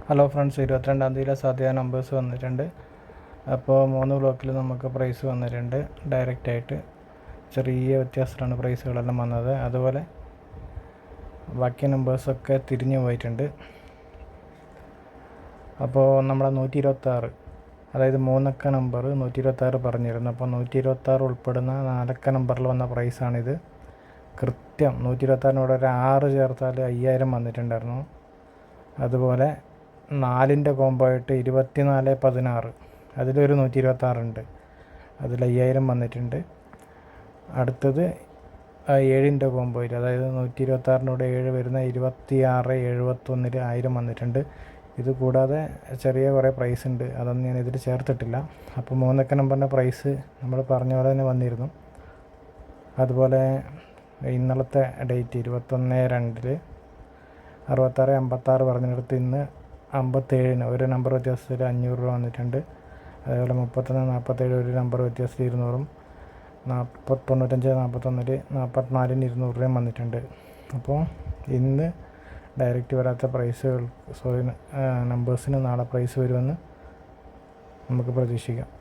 Hello friends, 22-ാം തീയതിയിലെ സാധ്യത numbers വന്നിട്ടുണ്ട്. അപ്പോൾ 3 ബ്ലോക്കിൽ നമുക്ക് പ്രൈസ് വന്നിട്ടുണ്ട്. ഡയറക്റ്റായിട്ട് ചെറിയ വ്യത്യാസത്തിലാണ് പ്രൈസുകളെല്ലാം വന്നത്. അതുപോലെ ബാക്കി നമ്പേഴ്സൊക്കെ തിരിഞ്ഞു പോയിട്ടുണ്ട്. അപ്പോൾ നമ്മളെ 126, അതായത് 3 അക്ക നമ്പർ 126 പറഞ്ഞിരുന്നു. അപ്പോൾ 126 ഉൾപ്പെടുന്ന 4 അക്ക നമ്പറിൽ വന്ന പ്രൈസാണിത്. കൃത്യം 126-നോട് ഒരു 6 ചേർത്താൽ 5000 വന്നിട്ടുണ്ടായിരുന്നു. അതുപോലെ 4ൻ്റെ കോംബോ ആയിട്ട് 24-16, അതിലൊരു 126 ഉണ്ട്, അതിൽ 5000 വന്നിട്ടുണ്ട്. അടുത്തത് 7ൻ്റെ കോംബോയിൽ, അതായത് 126-നോട് 7 വരുന്ന 26-71 1000 വന്നിട്ടുണ്ട്. ഇത് കൂടാതെ ചെറിയ കുറേ പ്രൈസ് ഉണ്ട്, അതൊന്നും ഞാൻ ഇതിൽ ചേർത്തിട്ടില്ല. അപ്പോൾ 3 അക്ക നമ്പറിൻ്റെ പ്രൈസ് നമ്മൾ പറഞ്ഞ പോലെ തന്നെ വന്നിരുന്നു. അതുപോലെ ഇന്നലത്തെ ഡേറ്റ് 21/2 66-56 പറഞ്ഞെടുത്ത് ഇന്ന് 57-ന് ഒരു നമ്പർ വ്യത്യാസത്തിൽ 500 രൂപ വന്നിട്ടുണ്ട്. അതേപോലെ 31-47 ഒരു നമ്പർ വ്യത്യാസത്തിൽ 200-ഉം 95-41 44-ന് 200 രൂപയും വന്നിട്ടുണ്ട്. അപ്പോൾ ഇന്ന് ഡയറക്റ്റ് വരാത്ത പ്രൈസുകൾ നമ്പേഴ്സിന് നാളെ പ്രൈസ് വരുമെന്ന് നമുക്ക് പ്രതീക്ഷിക്കാം.